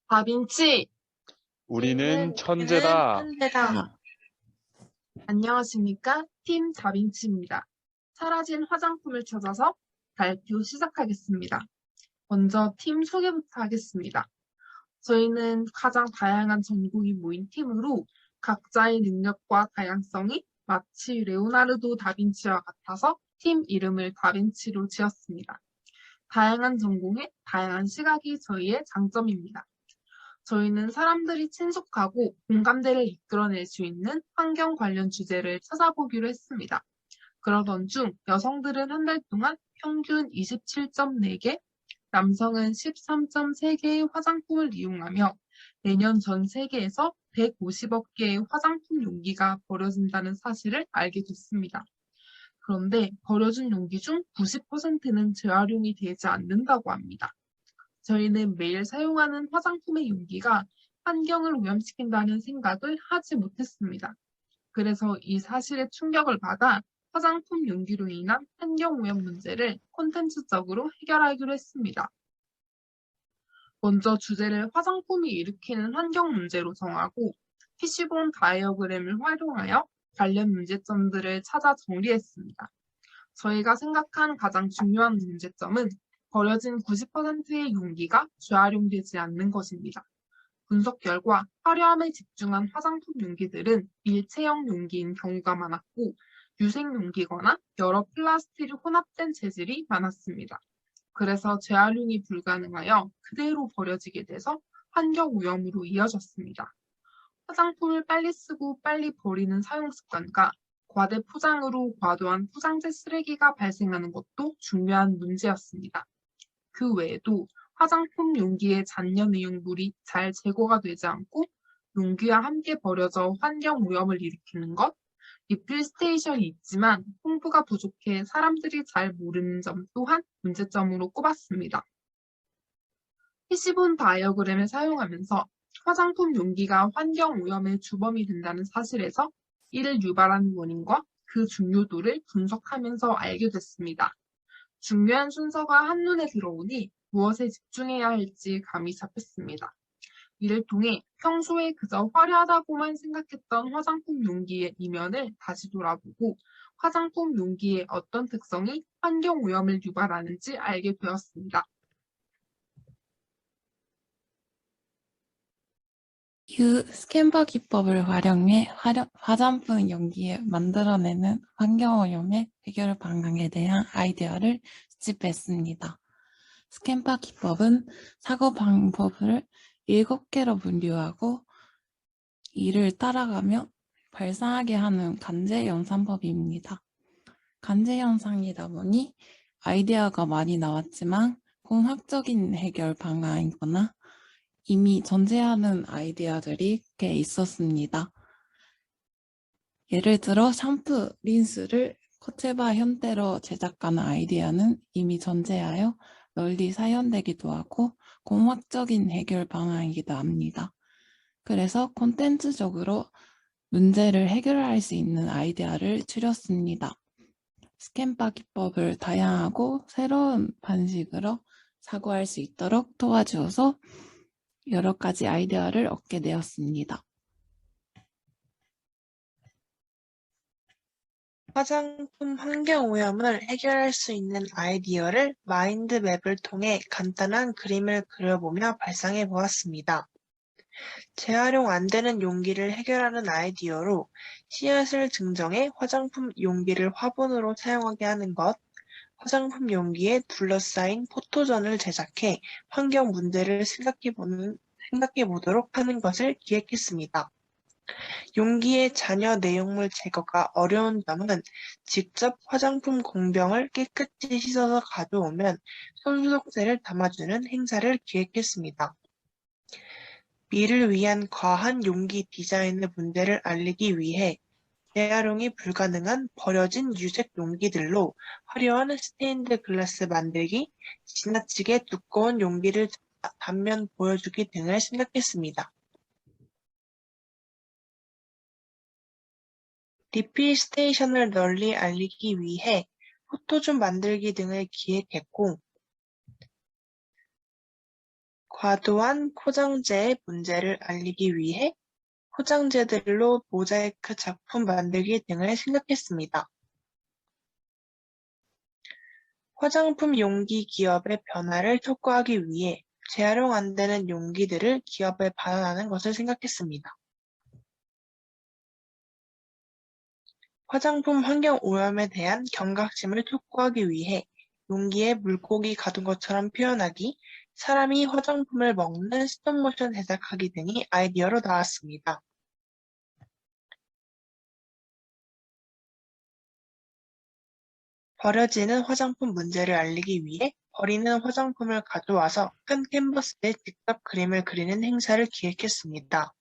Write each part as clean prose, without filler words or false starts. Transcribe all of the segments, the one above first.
다빈치, 우리는 우리는 천재다. 천재다. 안녕하십니까? 팀 다빈치입니다. 사라진 화장품을 찾아서 발표 시작하겠습니다. 먼저 팀 소개부터 하겠습니다. 저희는 가장 다양한 전공이 모인 팀으로 각자의 능력과 다양성이 마치 레오나르도 다빈치와 같아서 팀 이름을 다빈치로 지었습니다. 다양한 전공에 다양한 시각이 저희의 장점입니다. 저희는 사람들이 친숙하고 공감대를 이끌어낼 수 있는 환경 관련 주제를 찾아보기로 했습니다. 그러던 중 여성들은 한 달 동안 평균 27.4개, 남성은 13.3개의 화장품을 이용하며 매년 전 세계에서 150억 개의 화장품 용기가 버려진다는 사실을 알게 됐습니다. 그런데 버려진 용기 중 90%는 재활용이 되지 않는다고 합니다. 저희는 매일 사용하는 화장품의 용기가 환경을 오염시킨다는 생각을 하지 못했습니다. 그래서 이 사실에 충격을 받아 화장품 용기로 인한 환경오염 문제를 콘텐츠적으로 해결하기로 했습니다. 먼저 주제를 화장품이 일으키는 환경 문제로 정하고 피시본 다이어그램을 활용하여 관련 문제점들을 찾아 정리했습니다. 저희가 생각한 가장 중요한 문제점은 버려진 90%의 용기가 재활용되지 않는 것입니다. 분석 결과 화려함에 집중한 화장품 용기들은 일체형 용기인 경우가 많았고 유색 용기거나 여러 플라스틱이 혼합된 재질이 많았습니다. 그래서 재활용이 불가능하여 그대로 버려지게 돼서 환경 오염으로 이어졌습니다. 화장품을 빨리 쓰고 빨리 버리는 사용 습관과 과대 포장으로 과도한 포장재 쓰레기가 발생하는 것도 중요한 문제였습니다. 그 외에도 화장품 용기의 잔여 내용물이 잘 제거가 되지 않고 용기와 함께 버려져 환경 오염을 일으키는 것, 리필 스테이션이 있지만 홍보가 부족해 사람들이 잘 모르는 점 또한 문제점으로 꼽았습니다. 피시본 다이어그램을 사용하면서 화장품 용기가 환경 오염의 주범이 된다는 사실에서 이를 유발하는 원인과 그 중요도를 분석하면서 알게 됐습니다. 중요한 순서가 한눈에 들어오니 무엇에 집중해야 할지 감이 잡혔습니다. 이를 통해 평소에 그저 화려하다고만 생각했던 화장품 용기의 이면을 다시 돌아보고 화장품 용기의 어떤 특성이 환경 오염을 유발하는지 알게 되었습니다. 스캔바 기법을 활용해 화장품 용기에 만들어내는 환경오염의 해결 방향에 대한 아이디어를 수집했습니다. 스캔바 기법은 사고 방법을 7개로 분류하고 이를 따라가며 발생하게 하는 간제 연산법입니다. 간제 연산이다 보니 아이디어가 많이 나왔지만 공학적인 해결 방안이거나 이미 존재하는 아이디어들이 꽤 있었습니다. 예를 들어 샴푸, 린스를 코체바 형태로 제작하는 아이디어는 이미 존재하여 널리 사용되기도 하고 공학적인 해결 방안이기도 합니다. 그래서 콘텐츠적으로 문제를 해결할 수 있는 아이디어를 추렸습니다. 스캔바 기법을 다양하고 새로운 방식으로 사고할 수 있도록 도와주어서 여러 가지 아이디어를 얻게 되었습니다. 화장품 환경오염을 해결할 수 있는 아이디어를 마인드맵을 통해 간단한 그림을 그려보며 발상해 보았습니다. 재활용 안 되는 용기를 해결하는 아이디어로 씨앗을 증정해 화장품 용기를 화분으로 사용하게 하는 것, 화장품 용기에 둘러싸인 포토전을 제작해 환경 문제를 생각해 보도록 하는 것을 기획했습니다. 용기의 잔여 내용물 제거가 어려운 점은 직접 화장품 공병을 깨끗이 씻어서 가져오면 손소독제를 담아주는 행사를 기획했습니다. 미를 위한 과한 용기 디자인의 문제를 알리기 위해 재활용이 불가능한 버려진 유색 용기들로 화려한 스테인드 글라스 만들기, 지나치게 두꺼운 용기를 단면 보여주기 등을 생각했습니다. 리필 스테이션을 널리 알리기 위해 포토존 만들기 등을 기획했고 과도한 포장재의 문제를 알리기 위해 포장재들로 모자이크 작품 만들기 등을 생각했습니다. 화장품 용기 기업의 변화를 촉구하기 위해 재활용 안 되는 용기들을 기업에 반환하는 것을 생각했습니다. 화장품 환경 오염에 대한 경각심을 촉구하기 위해 용기에 물고기 가둔 것처럼 표현하기, 사람이 화장품을 먹는 스톱모션 제작하기 등이 아이디어로 나왔습니다. 버려지는 화장품 문제를 알리기 위해 버리는 화장품을 가져와서 큰 캔버스에 직접 그림을 그리는 행사를 기획했습니다.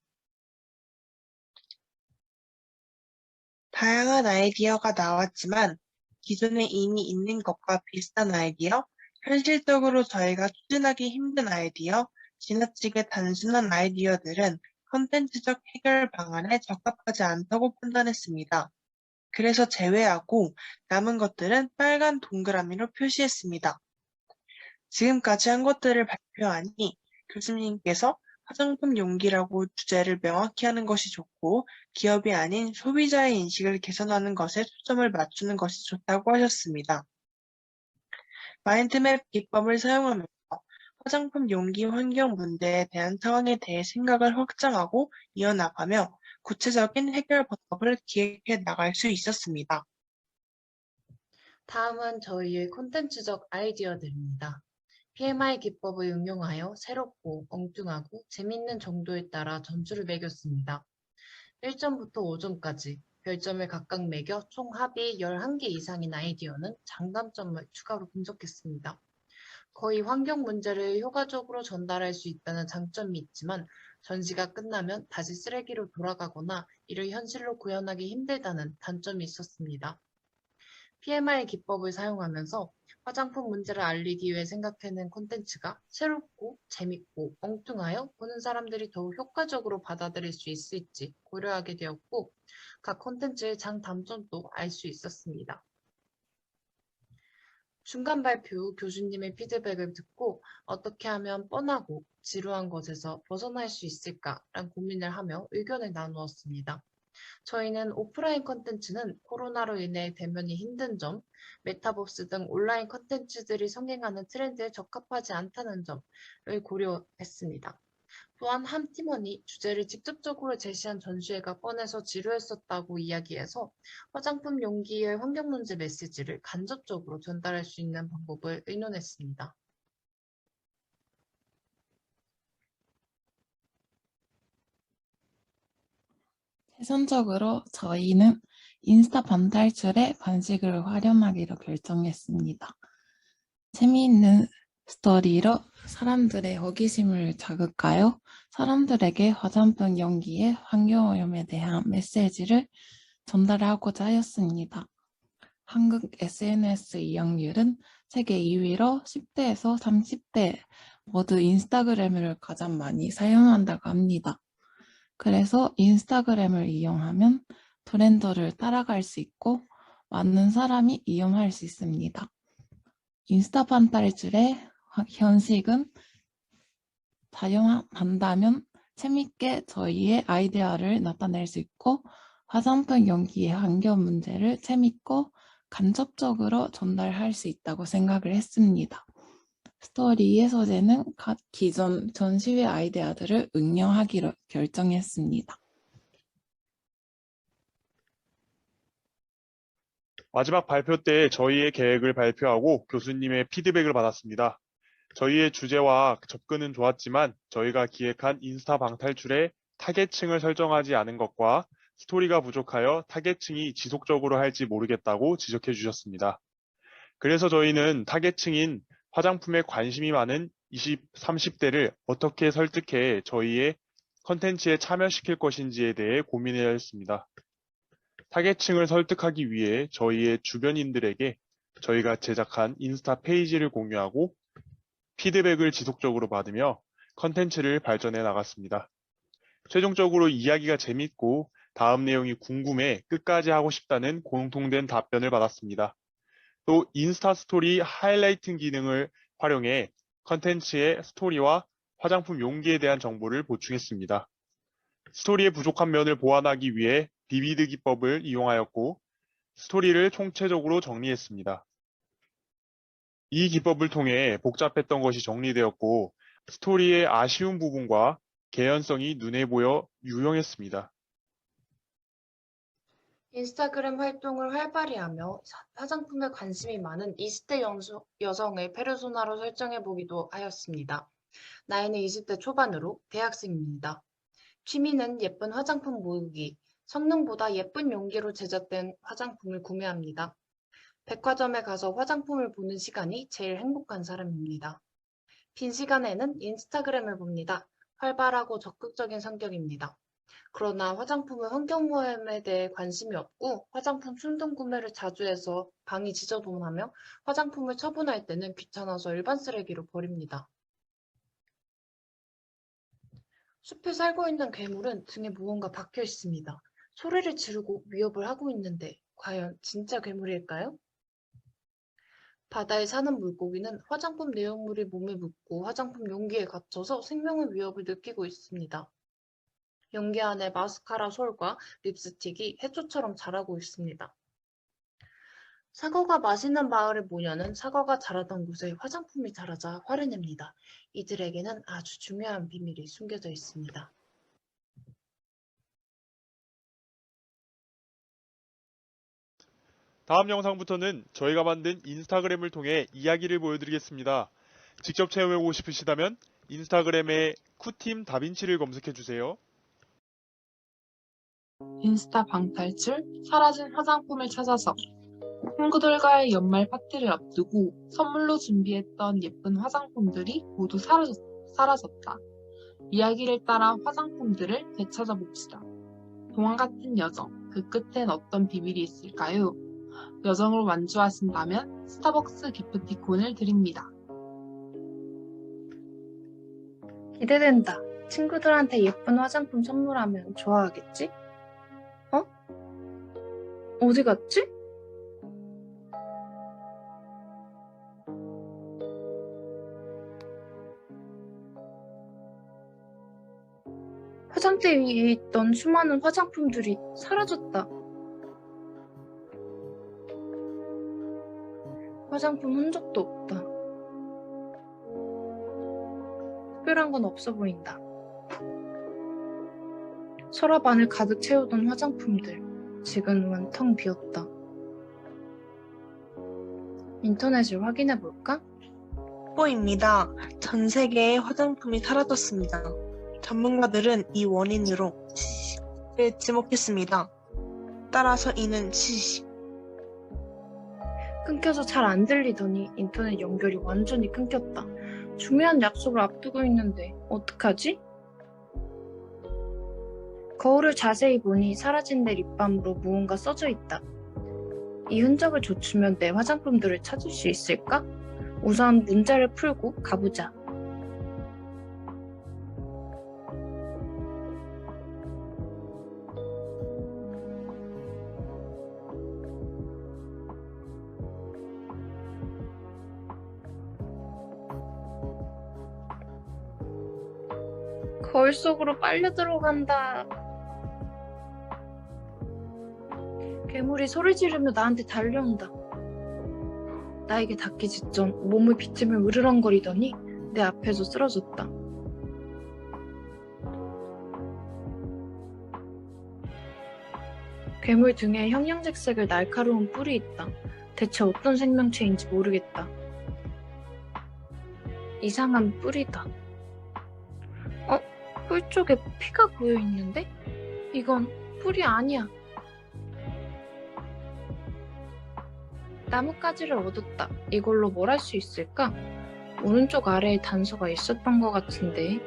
다양한 아이디어가 나왔지만 기존에 이미 있는 것과 비슷한 아이디어, 현실적으로 저희가 추진하기 힘든 아이디어, 지나치게 단순한 아이디어들은 컨텐츠적 해결 방안에 적합하지 않다고 판단했습니다. 그래서 제외하고 남은 것들은 빨간 동그라미로 표시했습니다. 지금까지 한 것들을 발표하니 교수님께서 화장품 용기라고 주제를 명확히 하는 것이 좋고 기업이 아닌 소비자의 인식을 개선하는 것에 초점을 맞추는 것이 좋다고 하셨습니다. 마인드맵 기법을 사용하면서 화장품 용기 환경 문제에 대한 상황에 대해 생각을 확장하고 이어나가며 구체적인 해결 방법을 기획해 나갈 수 있었습니다. 다음은 저희의 콘텐츠적 아이디어들입니다. PMI 기법을 응용하여 새롭고 엉뚱하고 재밌는 정도에 따라 점수를 매겼습니다. 1점부터 5점까지 별점을 각각 매겨 총 합이 11개 이상인 아이디어는 장단점을 추가로 분석했습니다. 거의 환경 문제를 효과적으로 전달할 수 있다는 장점이 있지만 전시가 끝나면 다시 쓰레기로 돌아가거나 이를 현실로 구현하기 힘들다는 단점이 있었습니다. PMI 기법을 사용하면서 화장품 문제를 알리기 위해 생각해낸 콘텐츠가 새롭고 재밌고 엉뚱하여 보는 사람들이 더욱 효과적으로 받아들일 수 있을지 고려하게 되었고 각 콘텐츠의 장단점도 알 수 있었습니다. 중간 발표 후 교수님의 피드백을 듣고 어떻게 하면 뻔하고 지루한 것에서 벗어날 수 있을까라는 고민을 하며 의견을 나누었습니다. 저희는 오프라인 컨텐츠는 코로나로 인해 대면이 힘든 점, 메타버스 등 온라인 컨텐츠들이 성행하는 트렌드에 적합하지 않다는 점을 고려했습니다. 또한 한 팀원이 주제를 직접적으로 제시한 전시회가 뻔해서 지루했었다고 이야기해서 화장품 용기의 환경 문제 메시지를 간접적으로 전달할 수 있는 방법을 의논했습니다. 최선적으로 저희는 인스타 반탈출에 반식을 활용하기로 결정했습니다. 재미있는 스토리로 사람들의 호기심을 자극하여 사람들에게 화장품 용기의 환경오염에 대한 메시지를 전달하고자 하였습니다. 한국 SNS 이용률은 세계 2위로 10대에서 30대 모두 인스타그램을 가장 많이 사용한다고 합니다. 그래서 인스타그램을 이용하면 트렌드를 따라갈 수 있고 많은 사람이 이용할 수 있습니다. 인스타 반탈출의 현식은 사용한다면 재밌게 저희의 아이디어를 나타낼 수 있고 화장품 용기의 환경 문제를 재밌고 간접적으로 전달할 수 있다고 생각을 했습니다. 스토리의 소재는 각 기존 전시회 아이디어들을 응용하기로 결정했습니다. 마지막 발표 때 저희의 계획을 발표하고 교수님의 피드백을 받았습니다. 저희의 주제와 접근은 좋았지만 저희가 기획한 인스타 방탈출에 타겟층을 설정하지 않은 것과 스토리가 부족하여 타겟층이 지속적으로 할지 모르겠다고 지적해 주셨습니다. 그래서 저희는 타겟층인 화장품에 관심이 많은 20, 30대를 어떻게 설득해 저희의 컨텐츠에 참여시킬 것인지에 대해 고민해야 했습니다. 타겟층을 설득하기 위해 저희의 주변인들에게 저희가 제작한 인스타 페이지를 공유하고 피드백을 지속적으로 받으며 컨텐츠를 발전해 나갔습니다. 최종적으로 이야기가 재밌고 다음 내용이 궁금해 끝까지 하고 싶다는 공통된 답변을 받았습니다. 또 인스타 스토리 하이라이팅 기능을 활용해 컨텐츠의 스토리와 화장품 용기에 대한 정보를 보충했습니다. 스토리의 부족한 면을 보완하기 위해 비비드 기법을 이용하였고 스토리를 총체적으로 정리했습니다. 이 기법을 통해 복잡했던 것이 정리되었고 스토리의 아쉬운 부분과 개연성이 눈에 보여 유용했습니다. 인스타그램 활동을 활발히 하며 화장품에 관심이 많은 20대 여성을 페르소나로 설정해보기도 하였습니다. 나이는 20대 초반으로 대학생입니다. 취미는 예쁜 화장품 모으기, 성능보다 예쁜 용기로 제작된 화장품을 구매합니다. 백화점에 가서 화장품을 보는 시간이 제일 행복한 사람입니다. 빈 시간에는 인스타그램을 봅니다. 활발하고 적극적인 성격입니다. 그러나 화장품의 환경오염에 대해 관심이 없고 화장품 충동 구매를 자주 해서 방이 지저분하며 화장품을 처분할 때는 귀찮아서 일반 쓰레기로 버립니다. 숲에 살고 있는 괴물은 등에 무언가 박혀 있습니다. 소리를 지르고 위협을 하고 있는데 과연 진짜 괴물일까요? 바다에 사는 물고기는 화장품 내용물이 몸에 묻고 화장품 용기에 갇혀서 생명의 위협을 느끼고 있습니다. 용기 안에 마스카라 솔과 립스틱이 해초처럼 자라고 있습니다. 사과가 맛있는 마을의 모녀는 사과가 자라던 곳에 화장품이 자라자 화를 냅니다. 이들에게는 아주 중요한 비밀이 숨겨져 있습니다. 다음 영상부터는 저희가 만든 인스타그램을 통해 이야기를 보여드리겠습니다. 직접 체험해보고 싶으시다면 인스타그램에 쿠팀 다빈치를 검색해주세요. 인스타 방탈출, 사라진 화장품을 찾아서 친구들과의 연말 파티를 앞두고 선물로 준비했던 예쁜 화장품들이 모두 사라졌다. 이야기를 따라 화장품들을 되찾아 봅시다. 동화 같은 여정, 그 끝엔 어떤 비밀이 있을까요? 여정을 완주하신다면 스타벅스 기프티콘을 드립니다. 기대된다. 친구들한테 예쁜 화장품 선물하면 좋아하겠지? 어디 갔지? 화장대 위에 있던 수많은 화장품들이 사라졌다. 화장품 흔적도 없다. 특별한 건 없어 보인다. 서랍 안을 가득 채우던 화장품들, 지금은 텅 비었다. 인터넷을 확인해 볼까? 보입니다. 전 세계의 화장품이 사라졌습니다. 전문가들은 이 원인으로 시식을 지목했습니다. 따라서 이는 시식. 끊겨서 잘 안 들리더니 인터넷 연결이 완전히 끊겼다. 중요한 약속을 앞두고 있는데 어떡하지? 거울을 자세히 보니 사라진 내 립밤으로 무언가 써져 있다. 이 흔적을 좇으면 내 화장품들을 찾을 수 있을까? 우선 문제를 풀고 가보자. 거울 속으로 빨려 들어간다. 괴물이 소리 지르며 나한테 달려온다. 나에게 닿기 직전 몸을 비틀며 으르렁거리더니 내 앞에서 쓰러졌다. 괴물 등에 형형색색을 날카로운 뿔이 있다. 대체 어떤 생명체인지 모르겠다. 이상한 뿔이다. 뿔 쪽에 피가 고여있는데? 이건 뿔이 아니야. 나뭇가지를 얻었다. 이걸로 뭘 할 수 있을까? 오른쪽 아래에 단서가 있었던 것 같은데.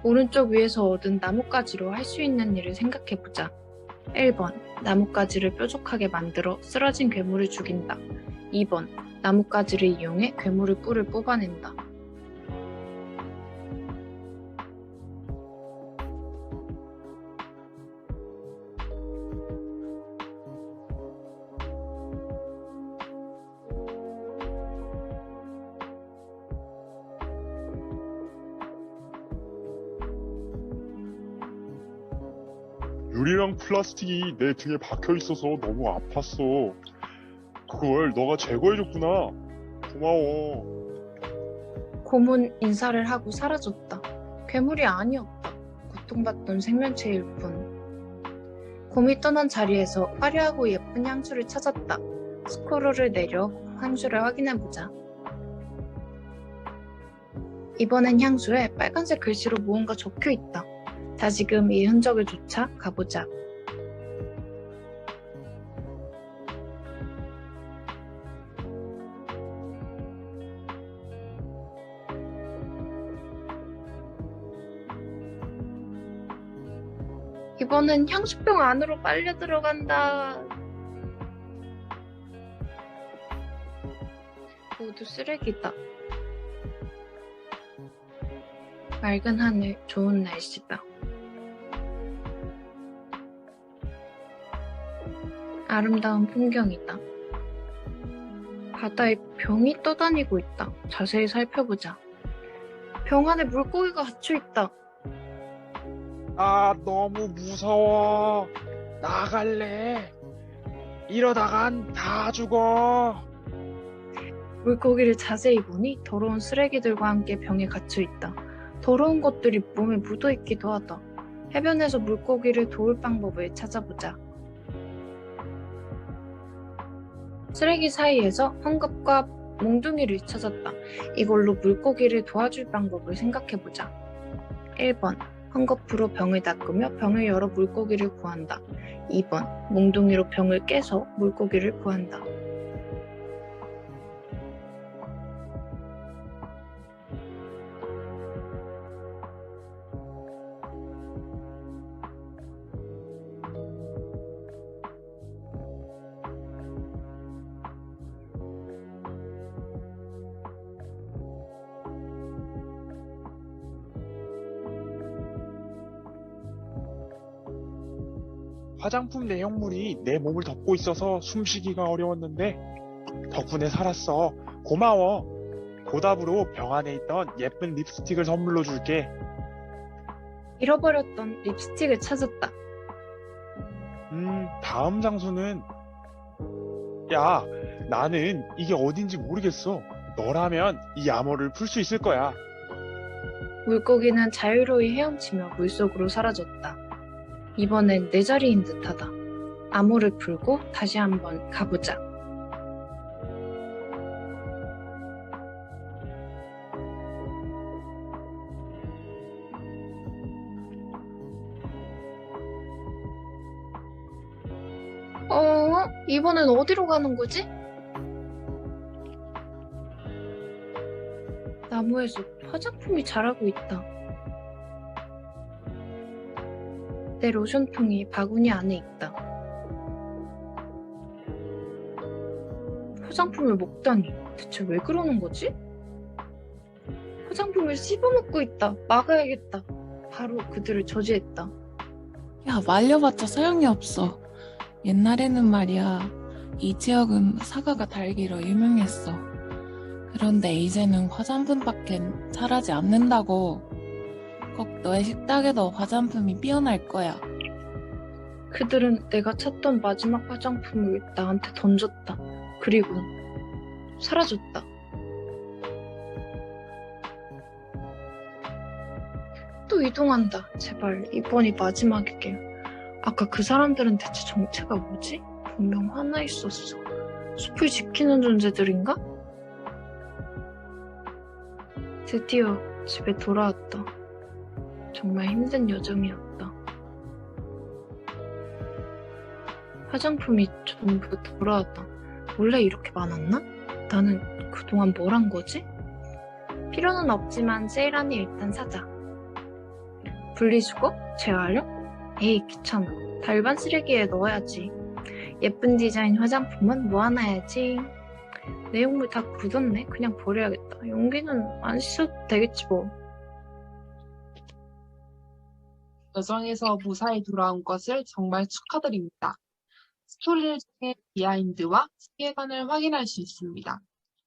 오른쪽 위에서 얻은 나뭇가지로 할 수 있는 일을 생각해보자. 1번. 나뭇가지를 뾰족하게 만들어 쓰러진 괴물을 죽인다. 2번. 나뭇가지를 이용해 괴물의 뿔을 뽑아낸다. 유리랑 플라스틱이 내 등에 박혀 있어서 너무 아팠어. 그걸 너가 제거해줬구나. 고마워. 곰은 인사를 하고 사라졌다. 괴물이 아니었다. 고통받던 생명체일 뿐. 곰이 떠난 자리에서 화려하고 예쁜 향수를 찾았다. 스크롤을 내려 향수를 확인해보자. 이번엔 향수에 빨간색 글씨로 무언가 적혀있다. 다시금 이 흔적을 쫓아 가보자. 이번엔 향수병 안으로 빨려 들어간다. 모두 쓰레기다. 맑은 하늘, 좋은 날씨다. 아름다운 풍경이다. 바다에 병이 떠다니고 있다. 자세히 살펴보자. 병 안에 물고기가 갇혀있다. 아, 너무 무서워. 나갈래. 이러다간 다 죽어. 물고기를 자세히 보니 더러운 쓰레기들과 함께 병에 갇혀있다. 더러운 것들이 몸에 묻어있기도 하다. 해변에서 물고기를 도울 방법을 찾아보자. 쓰레기 사이에서 헝겊과 몽둥이를 찾았다. 이걸로 물고기를 도와줄 방법을 생각해보자. 1번. 헝겊으로 병을 닦으며 병을 열어 물고기를 구한다. 2번. 몽둥이로 병을 깨서 물고기를 구한다. 화장품 내용물이 내 몸을 덮고 있어서 숨쉬기가 어려웠는데 덕분에 살았어. 고마워. 보답으로 병 안에 있던 예쁜 립스틱을 선물로 줄게. 잃어버렸던 립스틱을 찾았다. 다음 장소는 야, 나는 이게 어딘지 모르겠어. 너라면 이 암호를 풀 수 있을 거야. 물고기는 자유로이 헤엄치며 물속으로 사라졌다. 이번엔 내 자리인 듯하다. 암호를 풀고 다시 한번 가보자. 이번엔 어디로 가는 거지? 나무에서 화장품이 자라고 있다. 내 로션통이 바구니 안에 있다. 화장품을 먹다니 대체 왜 그러는 거지? 화장품을 씹어먹고 있다. 막아야겠다. 바로 그들을 저지했다. 야, 말려봤자 소용이 없어. 옛날에는 말이야, 이 지역은 사과가 달기로 유명했어. 그런데 이제는 화장품밖엔 자라지 않는다고. 꼭 너의 식탁에도 화장품이 피어날 거야. 그들은 내가 찾던 마지막 화장품을 나한테 던졌다. 그리고 사라졌다. 또 이동한다. 제발 이번이 마지막이길. 아까 그 사람들은 대체 정체가 뭐지? 분명 하나 있었어. 숲을 지키는 존재들인가? 드디어 집에 돌아왔다. 정말 힘든 여정이었다. 화장품이 전부 돌아왔다. 원래 이렇게 많았나? 나는 그동안 뭘 한 거지? 필요는 없지만 세일하니 일단 사자. 분리수거? 재활용? 에이, 귀찮아. 다 일반 쓰레기에 넣어야지. 예쁜 디자인 화장품은 모아놔야지. 내용물 다 굳었네. 그냥 버려야겠다. 용기는 안 씻어도 되겠지 뭐. 여정에서 무사히 돌아온 것을 정말 축하드립니다. 스토리를 통해 비하인드와 세계관을 확인할 수 있습니다.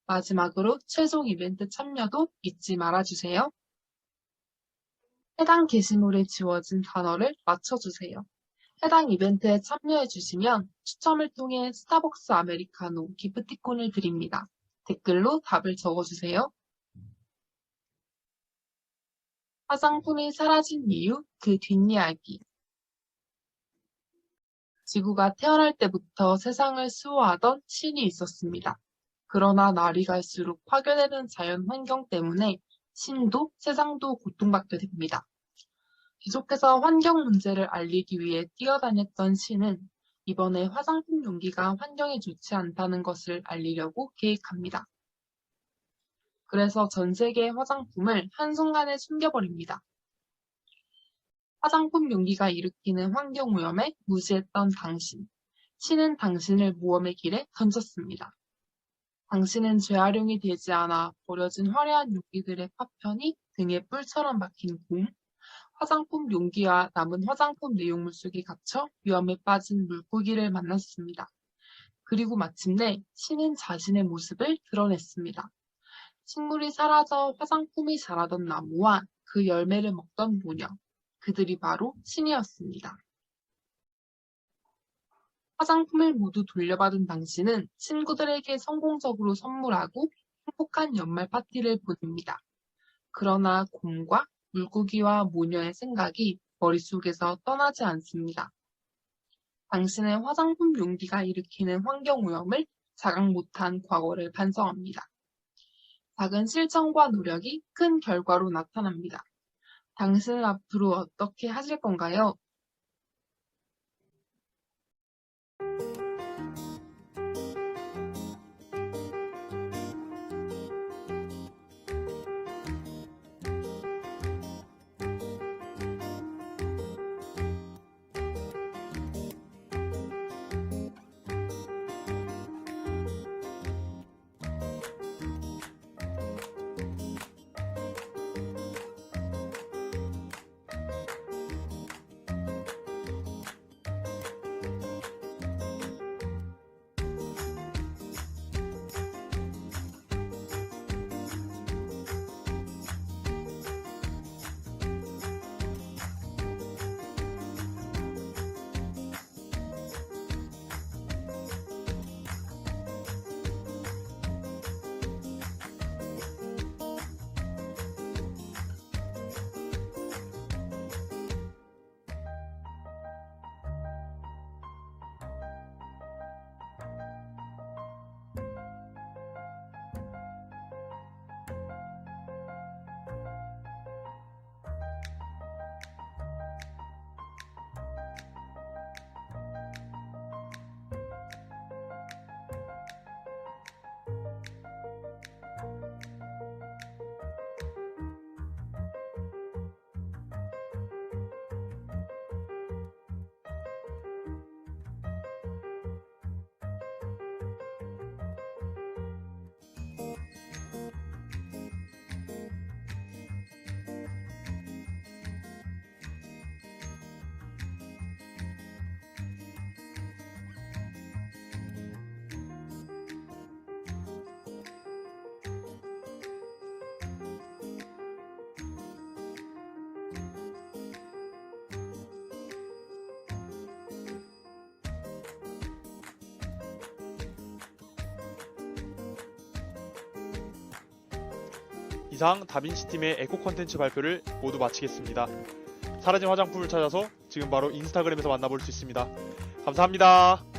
마지막으로 최종 이벤트 참여도 잊지 말아주세요. 해당 게시물에 지워진 단어를 맞춰주세요. 해당 이벤트에 참여해 주시면 추첨을 통해 스타벅스 아메리카노 기프티콘을 드립니다. 댓글로 답을 적어주세요. 화장품이 사라진 이유, 그 뒷이야기. 지구가 태어날 때부터 세상을 수호하던 신이 있었습니다. 그러나 날이 갈수록 파괴되는 자연 환경 때문에 신도 세상도 고통받게 됩니다. 계속해서 환경 문제를 알리기 위해 뛰어다녔던 신은 이번에 화장품 용기가 환경에 좋지 않다는 것을 알리려고 계획합니다. 그래서 전 세계의 화장품을 한순간에 숨겨버립니다. 화장품 용기가 일으키는 환경오염에 무시했던 당신. 신은 당신을 모험의 길에 던졌습니다. 당신은 재활용이 되지 않아 버려진 화려한 용기들의 파편이 등에 뿔처럼 박힌 곰, 화장품 용기와 남은 화장품 내용물 속에 갇혀 위험에 빠진 물고기를 만났습니다. 그리고 마침내 신은 자신의 모습을 드러냈습니다. 식물이 사라져 화장품이 자라던 나무와 그 열매를 먹던 모녀, 그들이 바로 신이었습니다. 화장품을 모두 돌려받은 당신은 친구들에게 성공적으로 선물하고 행복한 연말 파티를 보냅니다. 그러나 곰과 물고기와 모녀의 생각이 머릿속에서 떠나지 않습니다. 당신의 화장품 용기가 일으키는 환경오염을 자각 못한 과거를 반성합니다. 작은 실천과 노력이 큰 결과로 나타납니다. 당신은 앞으로 어떻게 하실 건가요? 이상 다빈치 팀의 에코 콘텐츠 발표를 모두 마치겠습니다. 사라진 화장품을 찾아서 지금 바로 인스타그램에서 만나볼 수 있습니다. 감사합니다.